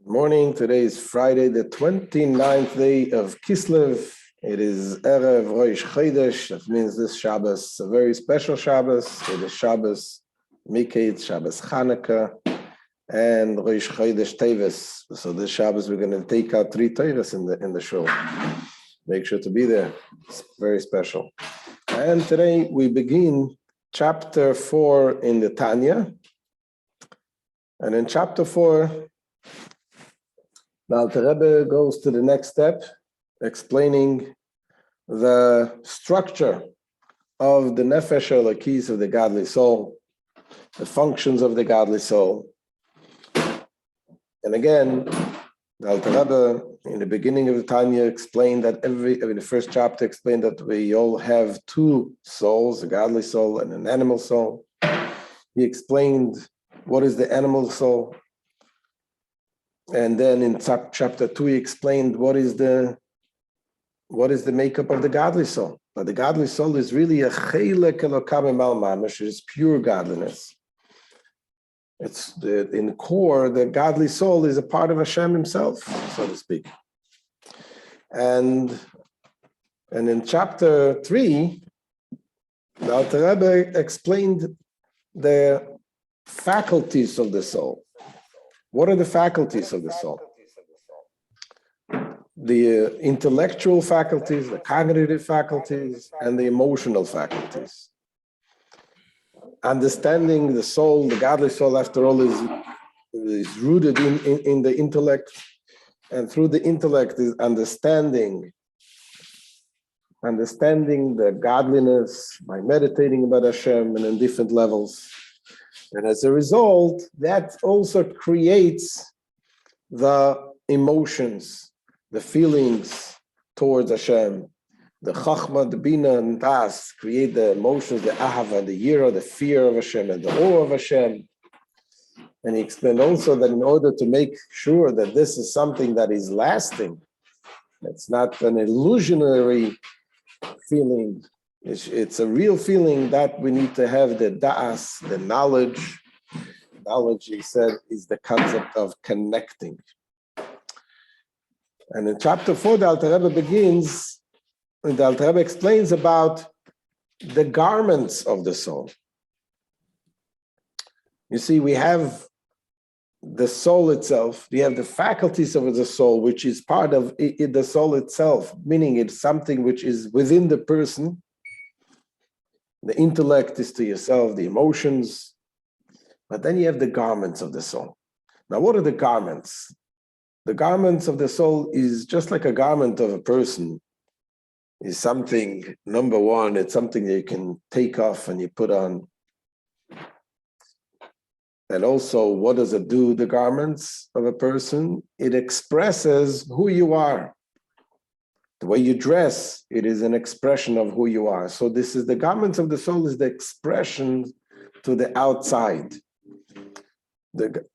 Morning. Today is Friday, the 29th day of Kislev. It is Erev Rosh Chodesh. That means this Shabbos is a very special Shabbos. It is Shabbos Miketz, Shabbos Chanukah, and Rosh Chodesh Teves. So this Shabbos we're going to take out 3 Teves in the show. Make sure to be there. It's very special. And today we begin chapter 4 in the Tanya. And in chapter 4, now the Rebbe goes to the next step, explaining the structure of the nefesh elokis of the godly soul, the functions of the godly soul. And again, the Alter Rebbe, in the beginning of the Tanya, explained that in the first chapter, explained that we all have 2 souls, a godly soul and an animal soul. He explained what is the animal soul. And then in chapter 2, he explained what is the makeup of the godly soul. But the godly soul is really a chelek elokam emal mamash, it is pure godliness. It's in the core, the godly soul is a part of Hashem himself, so to speak. And in chapter 3, the Alter Rebbe explained the faculties of the soul. What are the faculties of the soul? The intellectual faculties, the cognitive faculties, and the emotional faculties. Understanding the soul, the godly soul, after all, is rooted in the intellect. And through the intellect is understanding the godliness by meditating about Hashem and in different levels. And as a result, that also creates the emotions, the feelings towards Hashem. The Chachma, the Bina, and Das create the emotions, the Ahava, the Yira, the fear of Hashem, and the awe of Hashem. And he explained also that in order to make sure that this is something that is lasting, it's not an illusionary feeling, it's a real feeling, that we need to have the da'as, the knowledge. Knowledge, he said, is the concept of connecting. And in chapter 4, the Alter Rebbe begins, and the Alter Rebbe explains about the garments of the soul. You see, we have the soul itself, we have the faculties of the soul, which is part of the soul itself, meaning it's something which is within the person. The intellect is to yourself, the emotions, but then you have the garments of the soul. Now, what are the garments? The garments of the soul is just like a garment of a person. Is something, number one, it's something that you can take off and you put on. And also, what does it do, the garments of a person? It expresses who you are. The way you dress, it is an expression of who you are. So this is the garments of the soul, is the expression to the outside.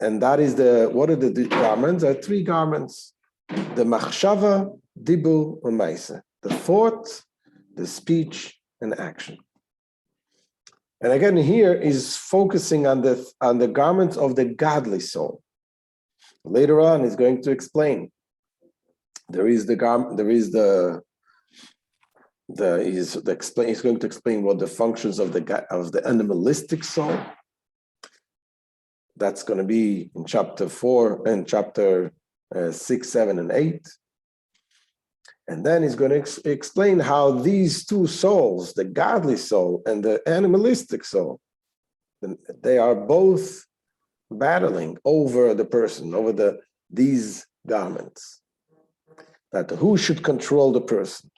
And that is what are the garments? There are 3 garments. The machshava, dibur, and maisa. The thought, the speech, and action. And again, here is focusing on the garments of the godly soul. Later on, he's going to explain. He's going to explain what the functions of the animalistic soul. That's going to be in chapter 4 and chapter 6, 7, and 8. And then he's going to explain how these 2 souls, the godly soul and the animalistic soul, they are both battling over the person, over these garments. That who should control the person.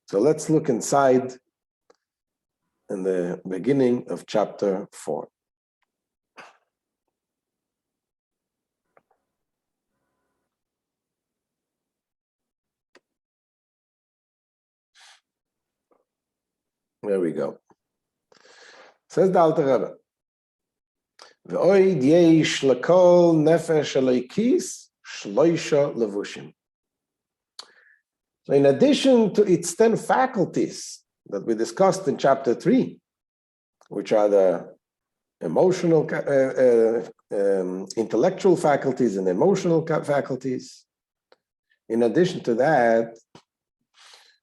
So let's look inside in the beginning of chapter 4. There we go. Says the Alter Rebbe, V'oid yesh lekol nefesh elokis shloisha levushim. So in addition to its 10 faculties that we discussed in chapter 3, which are the emotional, intellectual faculties and emotional faculties. In addition to that,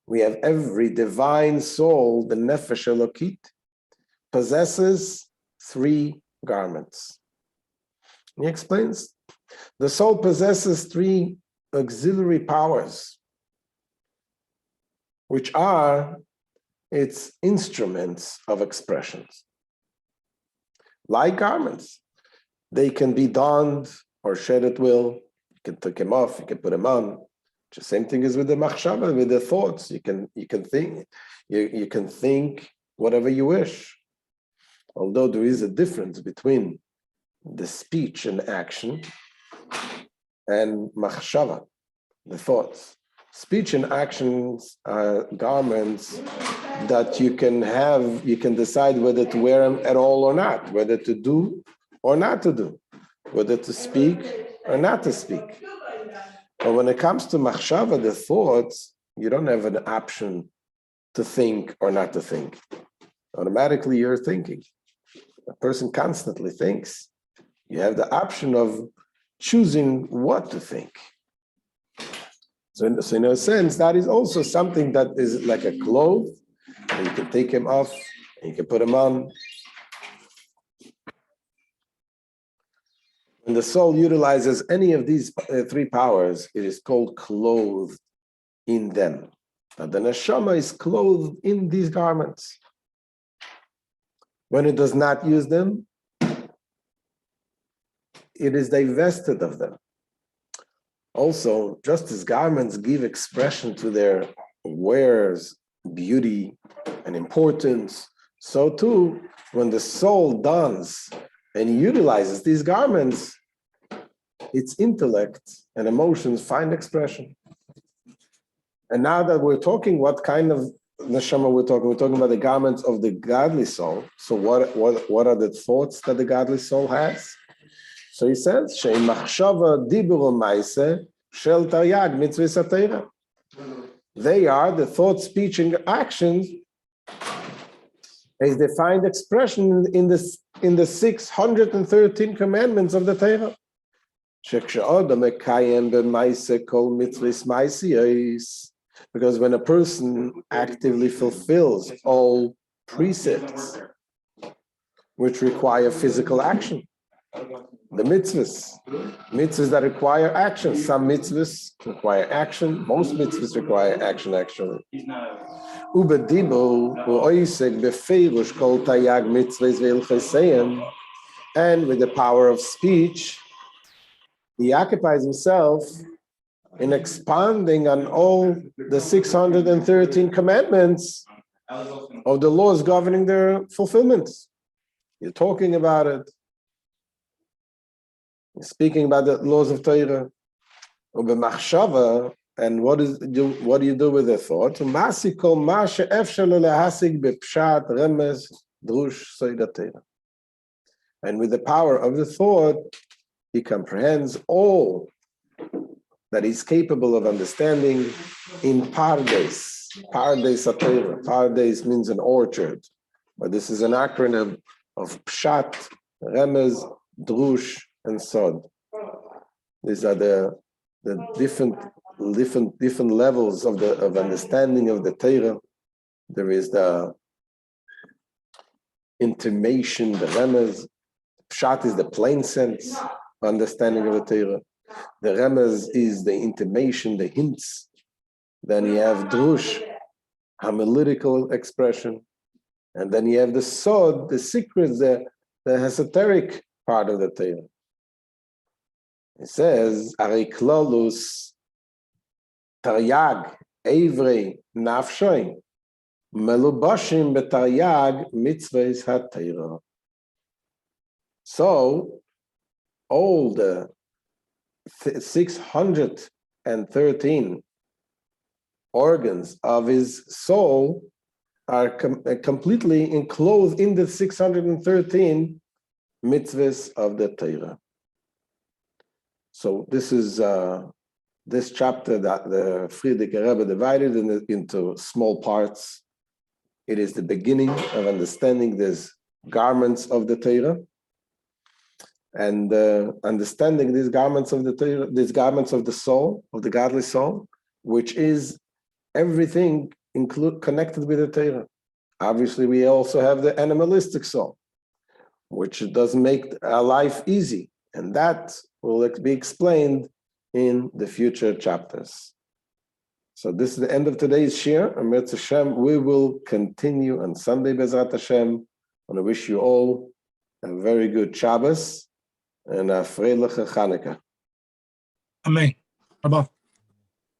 we have every divine soul, the Nefesh Elokit, possesses 3 garments. He explains, the soul possesses 3 auxiliary powers, which are its instruments of expressions. Like garments, they can be donned or shed at will. You can take them off, you can put them on. The same thing is with the machshava, with the thoughts. You can think whatever you wish. Although there is a difference between the speech and action and machshava, the thoughts. Speech and actions are garments that you can have, you can decide whether to wear them at all or not, whether to do or not to do, whether to speak or not to speak. But when it comes to machshava, the thoughts, you don't have an option to think or not to think. Automatically you're thinking. A person constantly thinks. You have the option of choosing what to think. So in a sense, that is also something that is like a cloth, and you can take him off, and you can put him on. When the soul utilizes any of these 3 powers, it is called clothed in them. Now the neshama is clothed in these garments. When it does not use them, it is divested of them. Also, just as garments give expression to their wearers, beauty and importance, so too, when the soul dons and utilizes these garments, its intellect and emotions find expression. And now that we're talking what kind of neshama we're talking about the garments of the godly soul. So what are the thoughts that the godly soul has? So he says, "She'im machshava dibur u'maaseh shel taryag mitzvos haTorah." They are the thought, speech, and actions as they find expression in the 613 commandments of the Torah. Because when a person actively fulfills all precepts which require physical action, the mitzvahs that require action. Some mitzvahs require action. Most mitzvahs require action, actually. And with the power of speech, he occupies himself in expanding on all the 613 commandments of the laws governing their fulfillment. You're talking about it. You're speaking about the laws of Torah. And what do you do with the thought? And with the power of the thought, he comprehends all that he's capable of understanding in pardes. Pardes HaTorah. Pardes means an orchard, but this is an acronym of Pshat, Remez, Drush, and Sod. These are the different levels of understanding of the Torah. There is the intimation, the Remez. Pshat is the plain sense understanding of the Torah. The Remez is the intimation, the hints. Then you have Drush, analytical expression. And then you have the Sod, the secrets, the esoteric part of the Torah. It says, Ari Klolus Taryag Evrei Nafshoin Melubashim Betaryag Mitzvahs HaTorah. So, all the 613 organs of his soul are completely enclosed in the 613 mitzvahs of the Torah. So this is this chapter that the Frierdiker Rebbe divided into small parts. It is the beginning of understanding these garments of the Torah. and understanding these garments of the Torah, these garments of the soul, of the godly soul, which is everything connected with the Torah. Obviously, we also have the animalistic soul, which doesn't make our life easy, and that will be explained in the future chapters. So this is the end of today's shir. Amir Hashem, we will continue on Sunday, Bezrat Hashem. I want to wish you all a very good Shabbos and a freiliche Chanukah. Amen. Bye-bye.